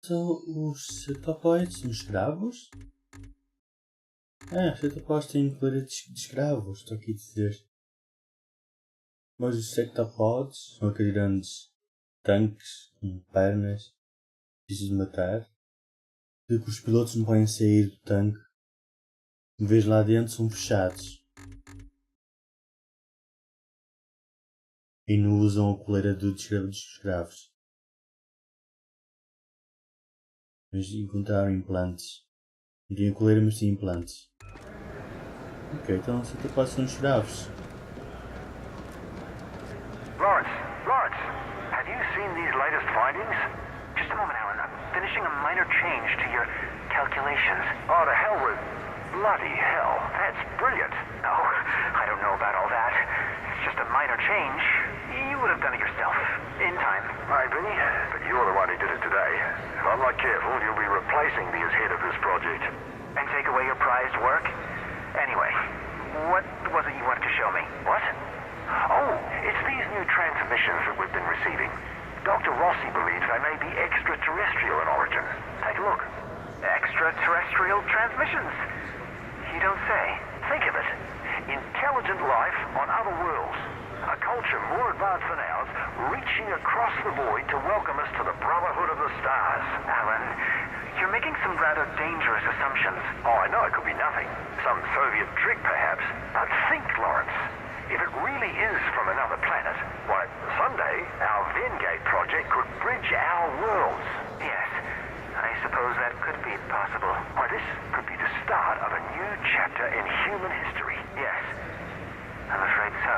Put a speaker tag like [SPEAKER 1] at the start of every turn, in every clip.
[SPEAKER 1] São os centopóides, os escravos? Os centopóides têm coleira de escravos, estou aqui a dizer. Mas os sectopodes são aqueles grandes tanques com pernas, difíceis de matar. Que os pilotos não podem sair do tanque. Uma vez lá dentro são fechados. E não usam a coleira dos escravos. Mas encontraram implantes. Não tinha coleira, mas tinha implantes. Ok, então os centopóides são escravos.
[SPEAKER 2] Lawrence, have you seen these latest findings? Just a moment, Alan. I'm finishing a minor change to your calculations. Oh, to hell with... Bloody hell, that's brilliant. Oh, I don't know about all that. It's just a minor change. You would have done it yourself, in time. Maybe, but you're the one who did it today. If I'm not careful, you'll be replacing me as head of this project. And take away your prized work? Anyway, what was it you wanted to show me? What? Oh, it's these new transmissions that we've been receiving. Dr. Rossi believes they may be extraterrestrial in origin. Take a look. Extraterrestrial transmissions? You don't say. Think of it. Intelligent life on other worlds. A culture more advanced than ours, reaching across the void to welcome us to the brotherhood of the stars. Alan, you're making some rather dangerous assumptions. Oh, I know it could be nothing. Some Soviet trick, perhaps. But think, Lawrence. If it really is from another planet, why, someday our Vengate project could bridge our worlds. Yes, I suppose that could be possible. Why, this could be the start of a new chapter in human history. Yes, I'm afraid so.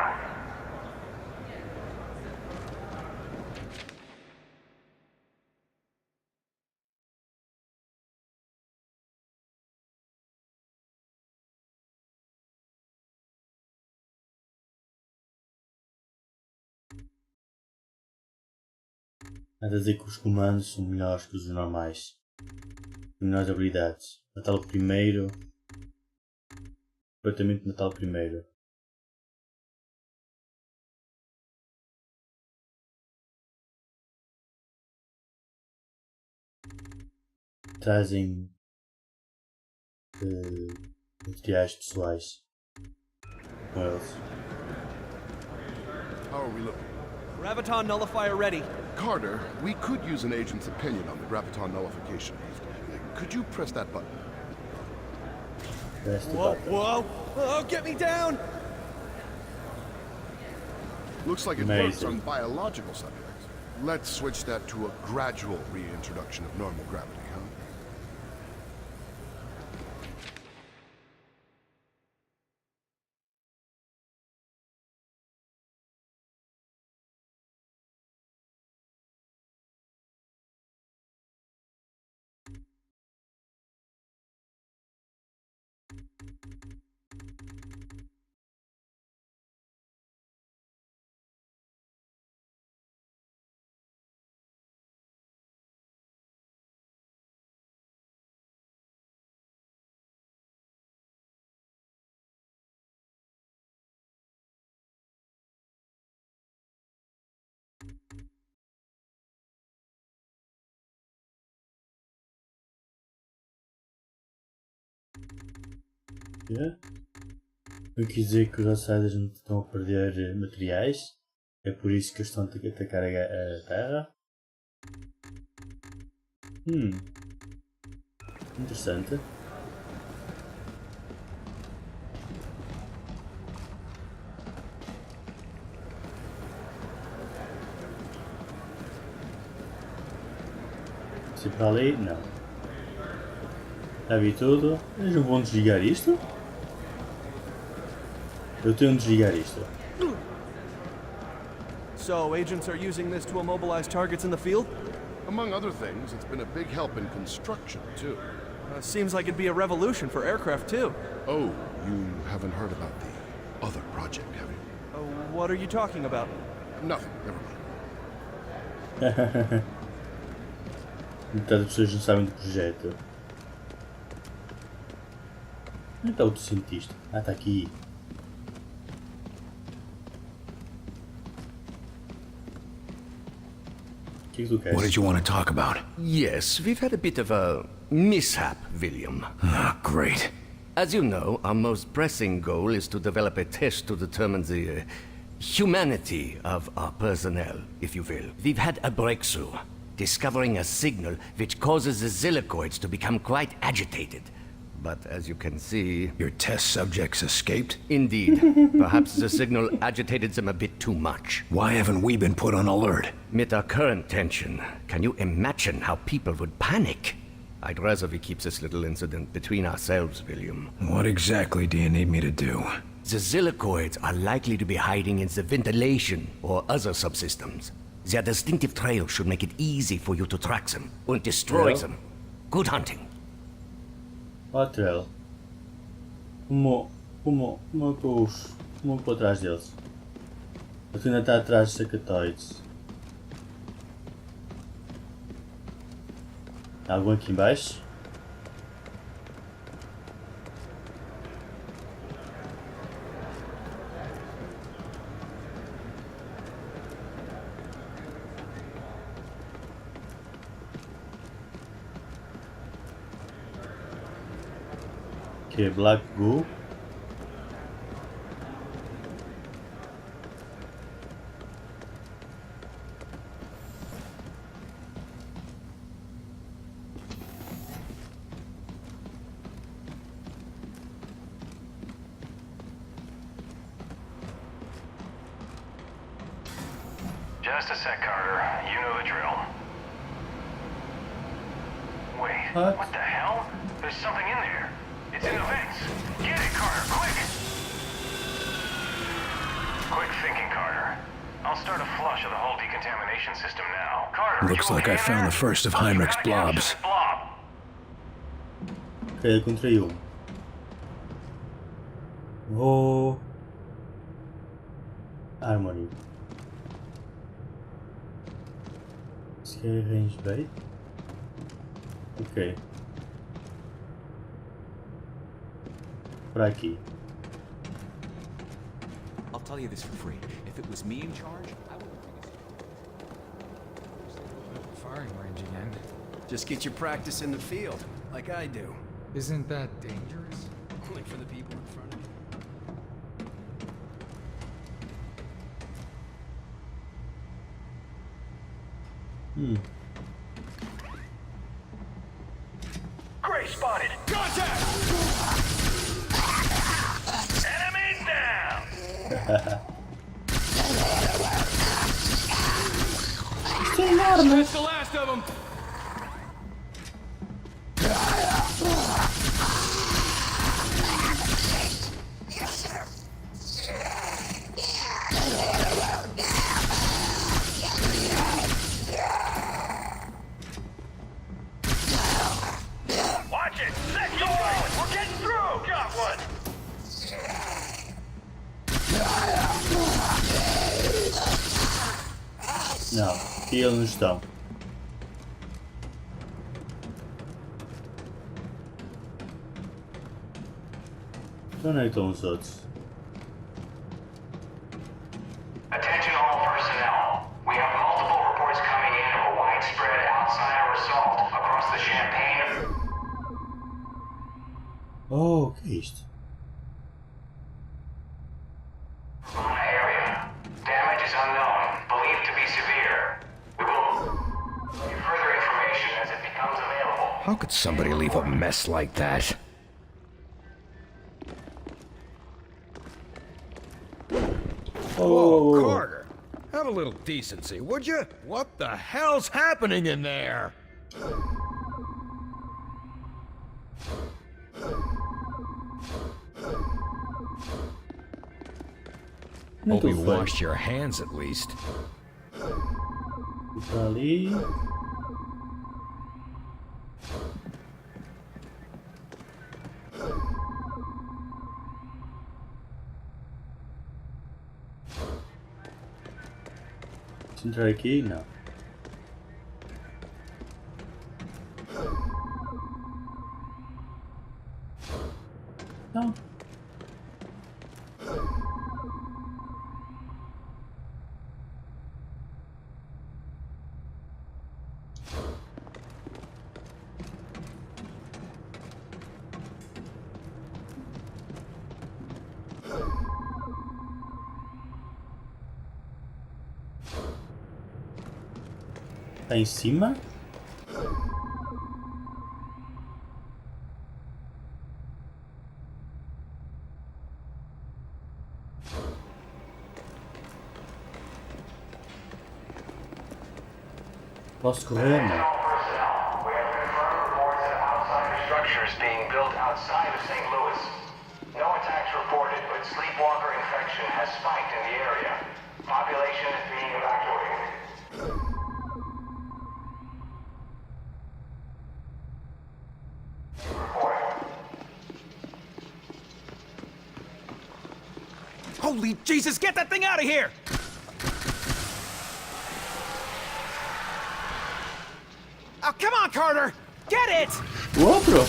[SPEAKER 1] Nada a dizer que os comandos são melhores que os normais. Tem melhores habilidades. Matá-lo primeiro. Completamente matá-lo primeiro. Trazem materiais pessoais com eles.
[SPEAKER 3] How are we looking?
[SPEAKER 4] Graviton nullifier ready.
[SPEAKER 3] Carter, we could use an agent's opinion on the graviton nullification. Could you press that button?
[SPEAKER 1] Press the
[SPEAKER 4] Whoa,
[SPEAKER 1] button.
[SPEAKER 4] whoa! Oh, get me down!
[SPEAKER 3] Looks like it
[SPEAKER 1] Amazing.
[SPEAKER 3] works on biological subjects. Let's switch that to a gradual reintroduction of normal gravity, huh?
[SPEAKER 1] Yeah. Não quis dizer que os outsiders não estão a perder materiais. É por isso que eles estão a atacar a Terra. Interessante. Se para ali, não. Já vi tudo. Eles não vão desligar isto? Eu tenho de desligar isto.
[SPEAKER 4] So, agents are using this to immobilize targets in the field?
[SPEAKER 3] Among other things, it's been a big help in construction, too.
[SPEAKER 4] Seems like it'd be a revolution for aircraft, too.
[SPEAKER 3] Oh, you haven't heard about the other project, have you?
[SPEAKER 4] What are you talking about?
[SPEAKER 3] Nothing, never mind.
[SPEAKER 1] Metade das pessoas não sabem do projeto. Onde está o outro cientista? Ah, está aqui. que tu queres?
[SPEAKER 5] What did you want to talk about?
[SPEAKER 6] Yes, we've had a bit of a mishap, William.
[SPEAKER 5] Ah, great.
[SPEAKER 6] As you know, our most pressing goal is to develop a test to determine the humanity of our personnel, if you will. We've had a breakthrough, discovering a signal which causes the zillicoids to become quite agitated. But as you can see...
[SPEAKER 5] Your test subjects escaped?
[SPEAKER 6] Indeed. Perhaps the signal agitated them a bit too much.
[SPEAKER 5] Why haven't we been put on alert?
[SPEAKER 6] With our current tension, can you imagine how people would panic? I'd rather we keep this little incident between ourselves, William.
[SPEAKER 5] What exactly do you need me to do?
[SPEAKER 6] The zillicoids are likely to be hiding in the ventilation or other subsystems. Their distinctive trail should make it easy for you to track them and destroy them. Good hunting.
[SPEAKER 1] Ó, trail. Como é que eu vou atrás deles? Eu ainda está atrás dos sacatoides. Há algum aqui em baixo? Que Black Goo.
[SPEAKER 2] Just a sec, Carter. You know the drill. Wait,
[SPEAKER 1] What?
[SPEAKER 2] what the hell? There's something in there. It's in the vents. Get it, Carter, quick! Quick thinking, Carter. I'll start a flush of the whole decontamination system now. Carter,
[SPEAKER 5] Looks
[SPEAKER 2] you
[SPEAKER 5] like I
[SPEAKER 2] okay
[SPEAKER 5] found
[SPEAKER 2] there?
[SPEAKER 5] the first of
[SPEAKER 2] You
[SPEAKER 5] Heinrich's
[SPEAKER 2] gotta capture
[SPEAKER 5] blobs.
[SPEAKER 2] this blob.
[SPEAKER 1] Ok, encontrei um. Vou... Armory. Se quer range bait? Ok. Por aqui.
[SPEAKER 7] I'll tell you this for free. If it was me in charge, I would bring
[SPEAKER 8] Firing range again.
[SPEAKER 9] Just get your practice in the field, like I do.
[SPEAKER 8] Isn't that dangerous?
[SPEAKER 9] Only for the people in front of you.
[SPEAKER 2] Gray spotted. Contact! Enemies down!
[SPEAKER 9] That's the last of them!
[SPEAKER 2] Watch it! Second going! We're getting through! Got one!
[SPEAKER 1] Não, aqui eles não estão. Então onde é que estão os outros?
[SPEAKER 2] Attention all personnel. We have multiple reports coming in of a widespread Alzheimer assault across the Champagne.
[SPEAKER 1] Oh, o que é isto?
[SPEAKER 2] Area. Damage is unknown, believed to be severe. We will give you further information as it becomes available.
[SPEAKER 5] How could somebody leave a mess like that?
[SPEAKER 8] Whoa, Carter! Have a little decency, would you? What the hell's happening in there? Hope you washed your hands at least.
[SPEAKER 1] Está ali. Se entrar aqui, não. Não. Tá em cima? Posso correr, não?
[SPEAKER 2] Structures being built outside of St. Louis. No attacks reported, but sleepwalker infection has spiked in the area. Population is being evacuated.
[SPEAKER 7] Holy Jesus, get that thing out of here! Oh, come on, Carter! Get it!
[SPEAKER 1] O outro?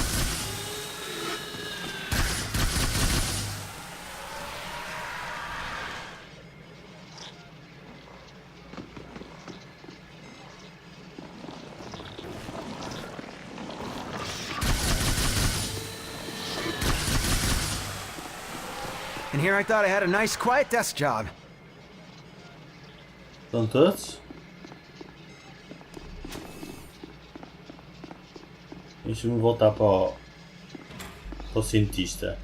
[SPEAKER 9] And here I thought I had a nice, quiet desk job.
[SPEAKER 1] Estão todos? Deixa-me voltar para o cientista.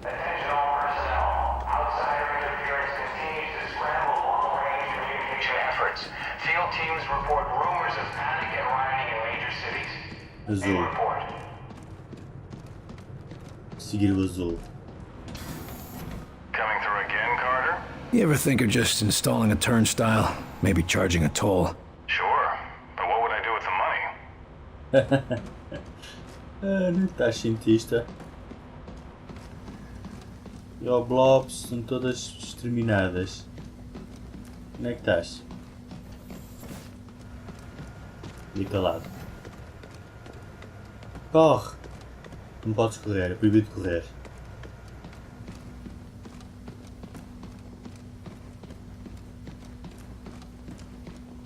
[SPEAKER 2] Attention all personnel. Outsider interference continues to scramble long-range communication efforts. Field teams report rumors of panic and rioting in major cities.
[SPEAKER 1] Azul.
[SPEAKER 2] Report.
[SPEAKER 1] Seguir o azul.
[SPEAKER 2] Coming through again, Carter?
[SPEAKER 5] You ever think of just installing a turnstile? Maybe charging a toll?
[SPEAKER 2] Sure. But what would I do with the money?
[SPEAKER 1] Não estás cientista. E o blobs são todas exterminadas. Onde é que estás? Ali calado. Corre! Não podes correr, é proibido correr.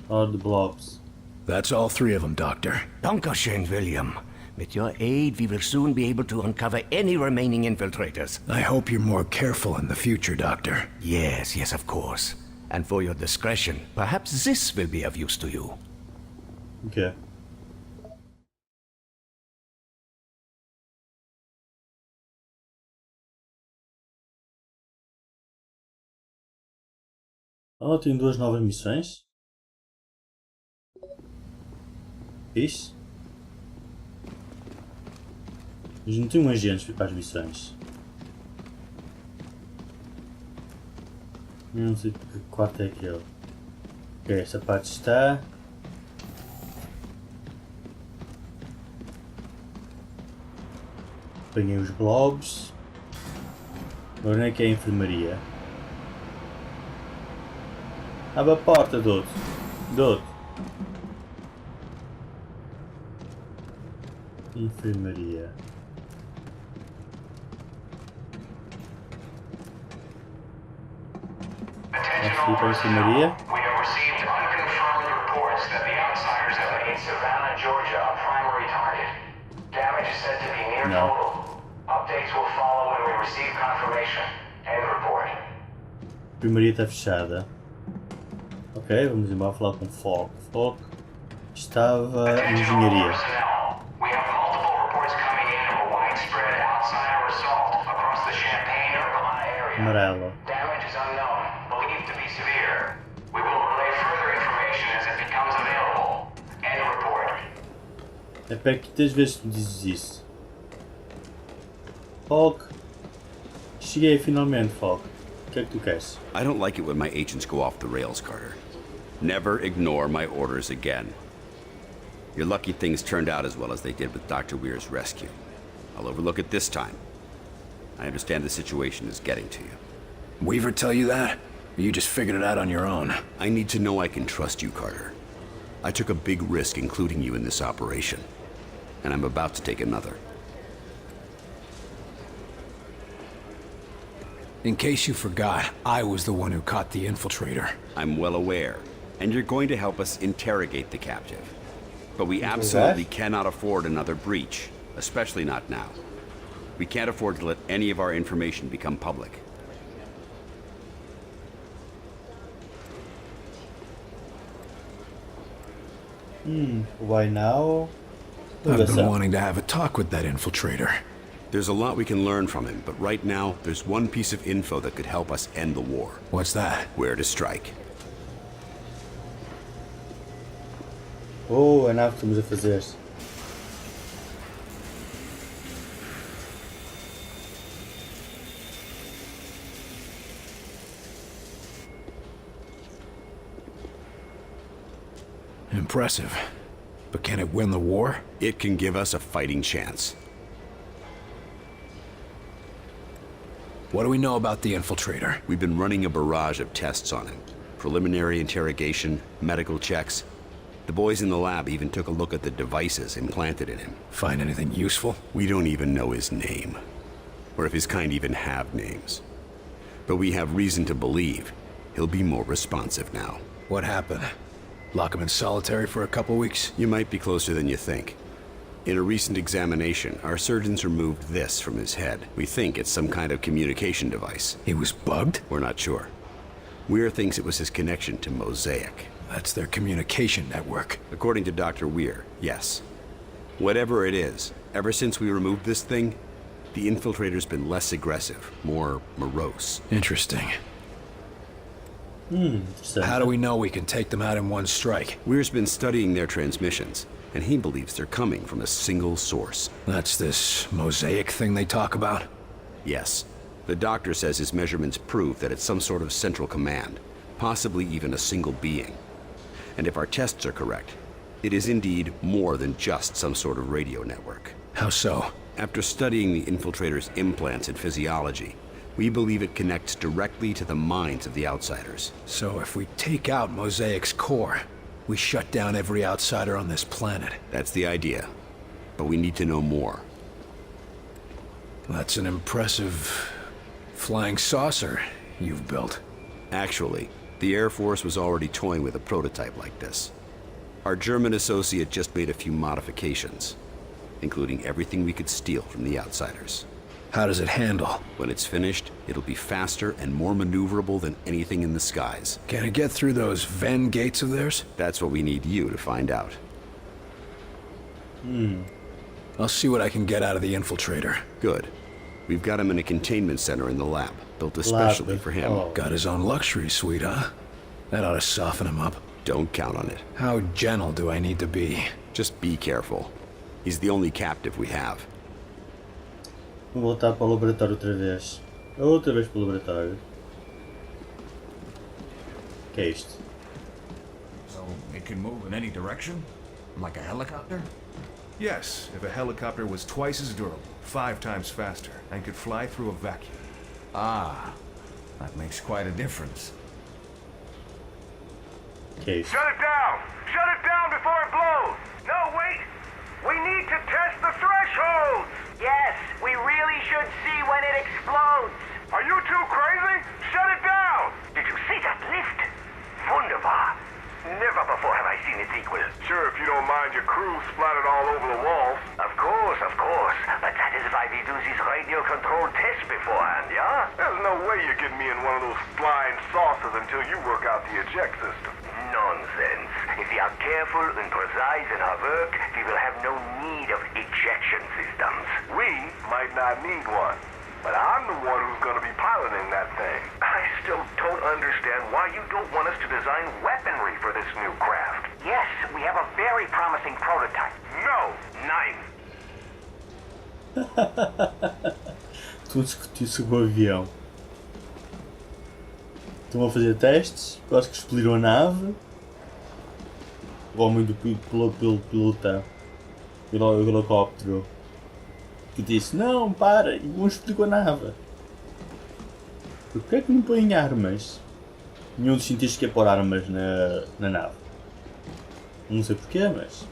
[SPEAKER 1] All the blobs.
[SPEAKER 5] That's all 3 of them, Doctor.
[SPEAKER 6] Dankeschön, William. With your aid, we will soon be able to uncover any remaining infiltrators.
[SPEAKER 5] I hope you're more careful in the future, Doctor.
[SPEAKER 6] Yes, yes, of course. And for your discretion, perhaps this will be of use to you.
[SPEAKER 1] Okay. Oh, tenho 2 novas missões. Fixe. Mas não tenho agentes para as missões. Não sei que quarto é aquele. Ok, esta parte está. Apanhei os blobs. Agora onde é que é a enfermaria? Abre a porta, Doutor. Doutor. Enfermaria. Posso ir para a enfermaria?
[SPEAKER 2] We have received unconfirmed reports that the outsiders have made Savannah, Georgia a primary target. Damage is said to be near
[SPEAKER 1] No.
[SPEAKER 2] total. Updates will follow when we receive confirmation. End report.
[SPEAKER 1] A enfermaria está fechada. Ok, vamos embora falar com Foco. Foco estava em engenharia.
[SPEAKER 2] Personnel. We have multiple reports coming in of a widespread outsider assault across the Champaign-Urbana area.
[SPEAKER 1] Amarelo.
[SPEAKER 2] Damage is unknown, believed to be severe. We will relay further information as it becomes available. End report.
[SPEAKER 1] É perto que 3 vezes tu dizes isso. Foco. Cheguei finalmente, Foco. O que é que tu queres?
[SPEAKER 10] I don't like it when my agents go off the rails, Carter. Never ignore my orders again. You're lucky things turned out as well as they did with Dr. Weir's rescue. I'll overlook it this time. I understand the situation is getting to you.
[SPEAKER 5] Weaver tell you that? Or you just figured it out on your own?
[SPEAKER 10] I need to know I can trust you, Carter. I took a big risk including you in this operation, and I'm about to take another.
[SPEAKER 5] In case you forgot, I was the one who caught the infiltrator.
[SPEAKER 10] I'm well aware, and you're going to help us interrogate the captive. But we absolutely cannot afford another breach, especially not now. We can't afford to let any of our information become public.
[SPEAKER 1] Why now?
[SPEAKER 5] I've been wanting to have a talk with that infiltrator.
[SPEAKER 10] There's a lot we can learn from him, but right now, there's one piece of info that could help us end the war.
[SPEAKER 5] What's that?
[SPEAKER 10] Where to strike.
[SPEAKER 1] Oh, a nave que estamos a fazer.
[SPEAKER 5] Impressive. But can it win the war?
[SPEAKER 10] It can give us a fighting chance.
[SPEAKER 5] What do we know about the infiltrator?
[SPEAKER 10] We've been running a barrage of tests on him. Preliminary interrogation, medical checks. The boys in the lab even took a look at the devices implanted in him.
[SPEAKER 5] Find anything useful?
[SPEAKER 10] We don't even know his name. Or if his kind even have names. But we have reason to believe he'll be more responsive now.
[SPEAKER 5] What happened? Lock him in solitary for a couple weeks?
[SPEAKER 10] You might be closer than you think. In a recent examination, our surgeons removed this from his head. We think it's some kind of communication device.
[SPEAKER 5] He was bugged?
[SPEAKER 10] We're not sure. Weir thinks it was his connection to Mosaic.
[SPEAKER 5] That's their communication network.
[SPEAKER 10] According to Dr. Weir, yes. Whatever it is, ever since we removed this thing, the infiltrator's been less aggressive, more morose.
[SPEAKER 5] Interesting.
[SPEAKER 1] Interessante.
[SPEAKER 5] How do we know we can take them out in one strike?
[SPEAKER 10] Weir's been studying their transmissions, and he believes they're coming from a single source.
[SPEAKER 5] That's this mosaic thing they talk about?
[SPEAKER 10] Yes. The doctor says his measurements prove that it's some sort of central command, possibly even a single being. And if our tests are correct, it is indeed more than just some sort of radio network.
[SPEAKER 5] How so?
[SPEAKER 10] After studying the infiltrator's implants and physiology, we believe it connects directly to the minds of the outsiders.
[SPEAKER 5] So if we take out Mosaic's core, we shut down every outsider on this planet.
[SPEAKER 10] That's the idea. But we need to know more.
[SPEAKER 5] That's an impressive flying saucer you've built.
[SPEAKER 10] Actually, the Air Force was already toying with a prototype like this. Our German associate just made a few modifications, including everything we could steal from the outsiders.
[SPEAKER 5] How does it handle?
[SPEAKER 10] When it's finished, it'll be faster and more maneuverable than anything in the skies.
[SPEAKER 5] Can it get through those Venn gates of theirs?
[SPEAKER 10] That's what we need you to find out.
[SPEAKER 5] I'll see what I can get out of the infiltrator.
[SPEAKER 10] Good. We've got him in a containment center in the lab, built especially for him.
[SPEAKER 1] Oh.
[SPEAKER 5] Got his own luxury suite, huh? That ought to soften him up.
[SPEAKER 10] Don't count on it.
[SPEAKER 5] How gentle do I need to be?
[SPEAKER 10] Just be careful. He's the only captive we have.
[SPEAKER 1] Vou voltar para o laboratório outra vez. Outra vez para o laboratório. O que é isto?
[SPEAKER 7] So it can move in any direction? Like a helicopter?
[SPEAKER 4] Yes, if a helicopter was twice as durable, 5 times faster, and could fly through a vacuum.
[SPEAKER 7] Ah, that makes quite a difference.
[SPEAKER 1] O que é isto?
[SPEAKER 2] Shut it down! Shut it down before it blows! No, wait! We need to test the thresholds! Yes, we really should see when it explodes! Are you two crazy? Shut it down! Did you see that lift? Wunderbar! Never before have I seen its equal. Sure, if you don't mind your crew splattered all over the walls. Of course, of course. But that is why we do these radio-controlled tests beforehand, yeah? There's no way you're getting me in one of those flying saucers until you work out the eject system. Nonsense. If we are careful and precise in our work, we will have no need of ejection systems. We might not need one. But I'm the one who's going to be piloting that thing. I still don't understand why you don't want us to design weaponry for this new craft. Yes, we have a very promising prototype. No, 9.
[SPEAKER 1] Estão a discutir sobre o avião. Estão a fazer testes. Eu acho que explodiram a nave. O homem do pilotão. O helicóptero. Que disse, não, para, vamos explodir com a nave. Porquê é que não põem armas? Nenhum dos cientistas quer pôr armas na nave. Não sei porquê, mas...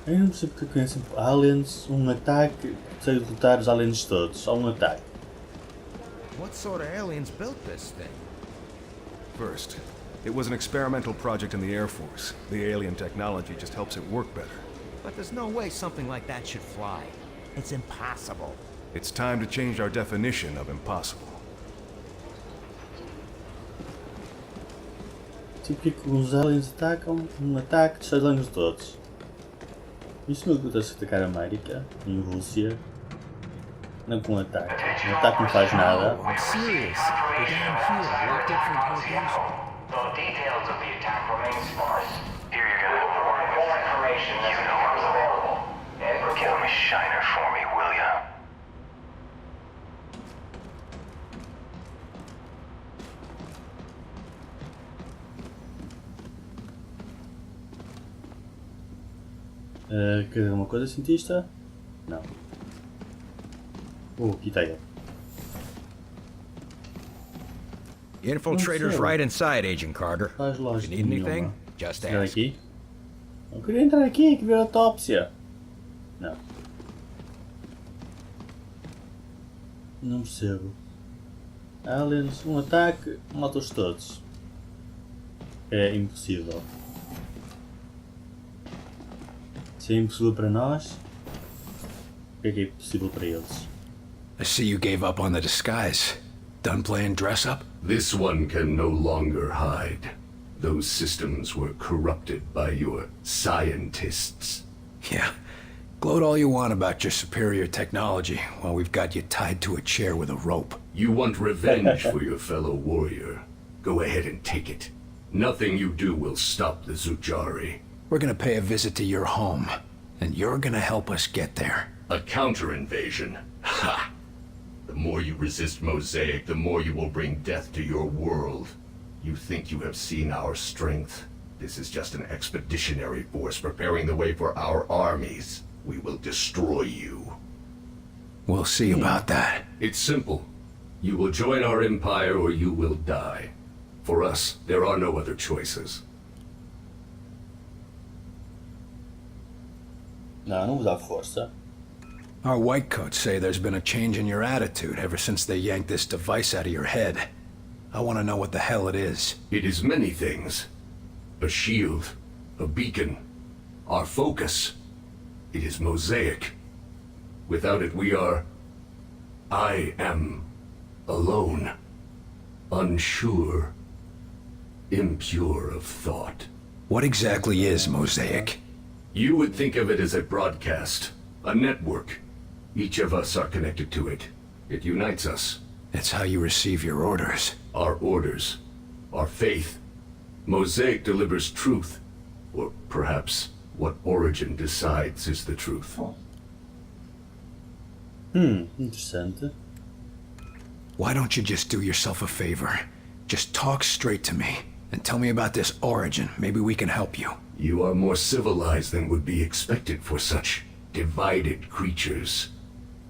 [SPEAKER 1] Eu não percebo porque eu conheço aliens, um ataque, sei derrotar os aliens todos, só um ataque.
[SPEAKER 8] What sort of aliens built this thing?
[SPEAKER 4] First, it was an experimental project in the Air Force. The alien technology just helps it work better.
[SPEAKER 11] But there's no way something like that should fly. It's impossible.
[SPEAKER 4] It's time to change our definition of impossible.
[SPEAKER 1] Tipo que os aliens atacam, ataque destrói-os todos. Isso não acontece a atacar a América, em Rússia. Não com um ataque. Um ataque não faz nada.
[SPEAKER 11] I'm serious. We're down here, locked up for interrogation.
[SPEAKER 2] The details of the attack remain sparse. Here you're gonna provide more information as it becomes available. Kill me Shiner for me, will ya?
[SPEAKER 1] Quer dizer uma coisa, cientista? Não. Aqui está ele.
[SPEAKER 8] Infiltrator's right inside, Agent Carter.
[SPEAKER 1] Faz
[SPEAKER 8] If
[SPEAKER 1] lógica
[SPEAKER 8] you need anything,
[SPEAKER 1] nenhuma.
[SPEAKER 8] just
[SPEAKER 1] Entrar
[SPEAKER 8] ask.
[SPEAKER 1] aqui? Não queria entrar aqui, que ver a autópsia. Não. Não percebo. Aliens, um ataque, mata-os todos. É impossível. Se é impossível para nós, o que é impossível para eles?
[SPEAKER 5] I see you gave up on the disguise. Done playing dress-up?
[SPEAKER 12] This one can no longer hide. Those systems were corrupted by your scientists.
[SPEAKER 5] Yeah. Gloat all you want about your superior technology while we've got you tied to a chair with a rope.
[SPEAKER 12] You want revenge for your fellow warrior. Go ahead and take it. Nothing you do will stop the Zujari.
[SPEAKER 5] We're gonna pay a visit to your home, and you're gonna help us get there.
[SPEAKER 12] A counter-invasion? Ha! The more you resist Mosaic, the more you will bring death to your world. You think you have seen our strength? This is just an expeditionary force preparing the way for our armies. We will destroy you.
[SPEAKER 5] We'll see about that.
[SPEAKER 12] It's simple. You will join our empire or you will die. For us, there are no other choices.
[SPEAKER 1] Não vou usar força.
[SPEAKER 5] Our whitecoats say there's been a change in your attitude ever since they yanked this device out of your head. I want to know what the hell it is.
[SPEAKER 12] It is many things. A shield, a beacon, our focus. It is Mosaic. Without it we are... I am alone, unsure, impure of thought.
[SPEAKER 5] What exactly is Mosaic?
[SPEAKER 12] You would think of it as a broadcast, a network. Each of us are connected to it. It unites us.
[SPEAKER 5] It's how you receive your orders.
[SPEAKER 12] Our orders, our faith. Mosaic delivers truth, or perhaps what Origin decides is the truth.
[SPEAKER 1] Interessante.
[SPEAKER 5] Why don't you just do yourself a favor? Just talk straight to me, and tell me about this Origin. Maybe we can help you.
[SPEAKER 12] You are more civilized than would be expected for such divided creatures.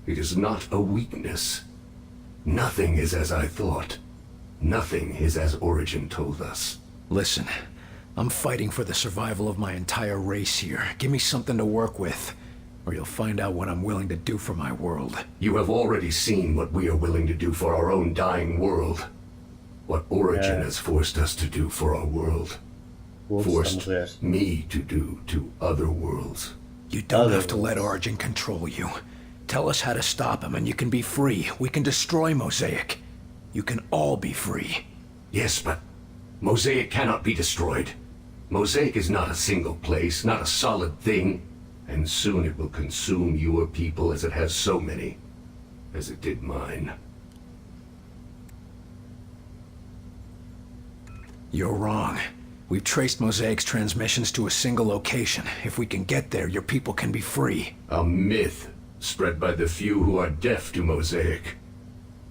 [SPEAKER 12] It is not a weakness. Nothing is as I thought. Nothing is as Origin told us.
[SPEAKER 5] Listen, I'm fighting for the survival of my entire race here. Give me something to work with, or you'll find out what I'm willing to do for my world.
[SPEAKER 12] You have already seen what we are willing to do for our own dying world. What Origin has forced us to do for our world. Forced me to do to other worlds.
[SPEAKER 5] You don't have to let Origin control you. Tell us how to stop him and you can be free. We can destroy Mosaic. You can all be free.
[SPEAKER 12] Yes, but Mosaic cannot be destroyed. Mosaic is not a single place, not a solid thing. And soon it will consume your people as it has so many. As it did mine.
[SPEAKER 5] You're wrong. We've traced Mosaic's transmissions to a single location. If we can get there, your people can be free.
[SPEAKER 12] A myth spread by the few who are deaf to Mosaic.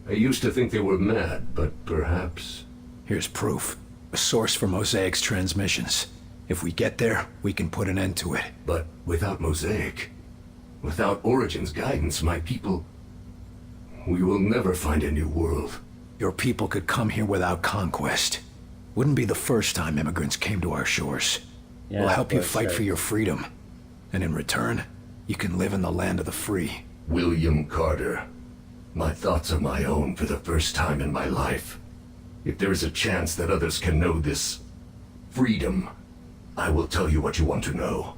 [SPEAKER 12] I used to think they were mad, but perhaps...
[SPEAKER 5] Here's proof. A source for Mosaic's transmissions. If we get there, we can put an end to it.
[SPEAKER 12] But without Mosaic, without Origin's guidance, my people... We will never find a new world.
[SPEAKER 5] Your people could come here without conquest. Wouldn't be the first time immigrants came to our shores. We'll help you fight for your freedom. And in return, you can live in the land of the free.
[SPEAKER 12] William Carter. My thoughts are my own for the first time in my life. If there is a chance that others can know this freedom, I will tell you what you want to know.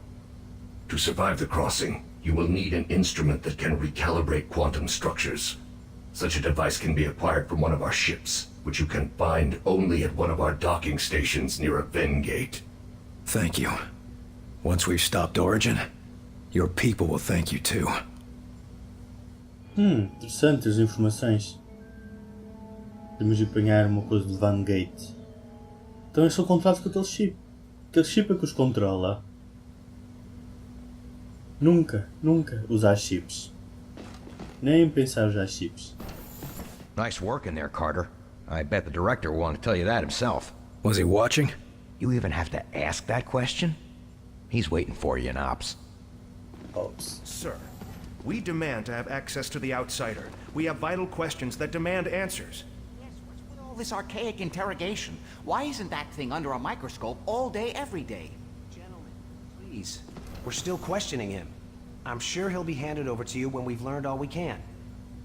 [SPEAKER 12] To survive the crossing, you will need an instrument that can recalibrate quantum structures. Such a device can be acquired from one of our ships, which you can find only at one of our docking stations near a Ven gate.
[SPEAKER 5] Thank you. Once we've stopped Origin, your people will thank you too.
[SPEAKER 1] Interessante as informações. Temos de apanhar uma coisa de Van Gate. Então eles são controlados com aquele chip. Aquele chip é que os controla. Nunca usar chips. Nem pensar usar chips.
[SPEAKER 8] Nice work in there, Carter. I bet the director will want to tell you that himself.
[SPEAKER 5] Was he watching?
[SPEAKER 11] You even have to ask that question? He's waiting for you in Ops.
[SPEAKER 1] Ops.
[SPEAKER 4] Sir, we demand to have access to the outsider. We have vital questions that demand answers.
[SPEAKER 11] Yes, what's with all this archaic interrogation? Why isn't that thing under a microscope all day, every day?
[SPEAKER 9] Gentlemen, please. We're still questioning him. I'm sure he'll be handed over to you when we've learned all we can.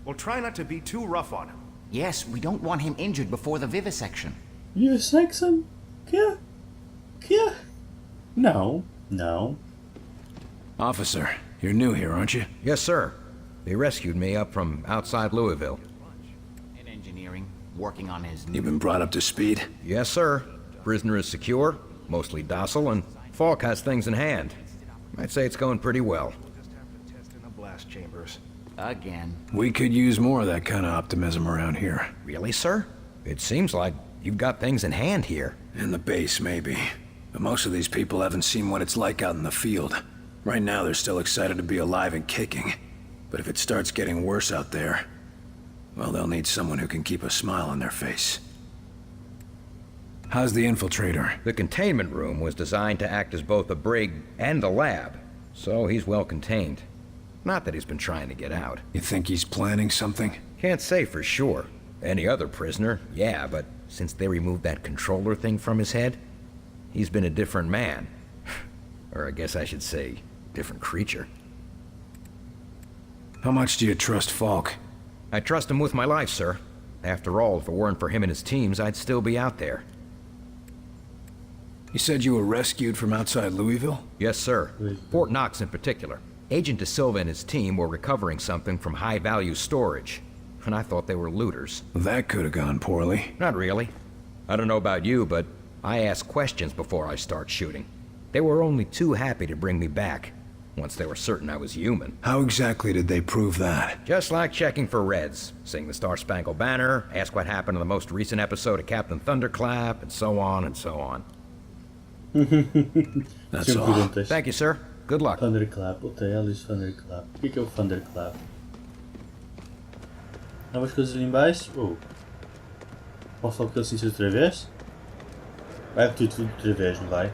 [SPEAKER 4] Well, try not to be too rough on him.
[SPEAKER 11] Yes, we don't want him injured before the vivisection.
[SPEAKER 1] Vivisection? Que? No.
[SPEAKER 5] Officer, you're new here, aren't you?
[SPEAKER 8] Yes, sir. They rescued me up from outside Louisville.
[SPEAKER 11] In engineering, working on his
[SPEAKER 5] You've been brought up to speed?
[SPEAKER 8] Yes, sir. Prisoner is secure, mostly docile, and Falk has things in hand. I'd say it's going pretty well.
[SPEAKER 4] Just have to test in the blast chambers.
[SPEAKER 11] Again.
[SPEAKER 5] We could use more of that kind of optimism around here.
[SPEAKER 8] Really, sir? It seems like you've got things in hand here.
[SPEAKER 5] In the base, maybe. But most of these people haven't seen what it's like out in the field. Right now, they're still excited to be alive and kicking. But if it starts getting worse out there, well, they'll need someone who can keep a smile on their face. How's the infiltrator?
[SPEAKER 8] The containment room was designed to act as both a brig and a lab, so he's well contained. Not that he's been trying to get out.
[SPEAKER 5] You think he's planning something?
[SPEAKER 8] Can't say for sure. Any other prisoner, yeah, but since they removed that controller thing from his head, he's been a different man. Or I guess I should say, different creature.
[SPEAKER 5] How much do you trust Falk?
[SPEAKER 8] I trust him with my life, sir. After all, if it weren't for him and his teams, I'd still be out there.
[SPEAKER 5] You said you were rescued from outside Louisville?
[SPEAKER 8] Yes, sir. Fort Knox in particular. Agent De Silva and his team were recovering something from high-value storage, and I thought they were looters.
[SPEAKER 5] That could have gone poorly.
[SPEAKER 8] Not really. I don't know about you, but I ask questions before I start shooting. They were only too happy to bring me back, once they were certain I was human.
[SPEAKER 5] How exactly did they prove that?
[SPEAKER 8] Just like checking for Reds. Sing the Star-Spangled Banner, ask what happened in the most recent episode of Captain Thunderclap, and so on and so on.
[SPEAKER 5] That's all.
[SPEAKER 8] Thank you, sir. Good luck.
[SPEAKER 1] Thunderclap, Alice Thunderclap. O que é o Thunderclap? Novas coisas ali em baixo? Posso falar com ele assim outra vez? Vai repetir tudo outra vez, não vai?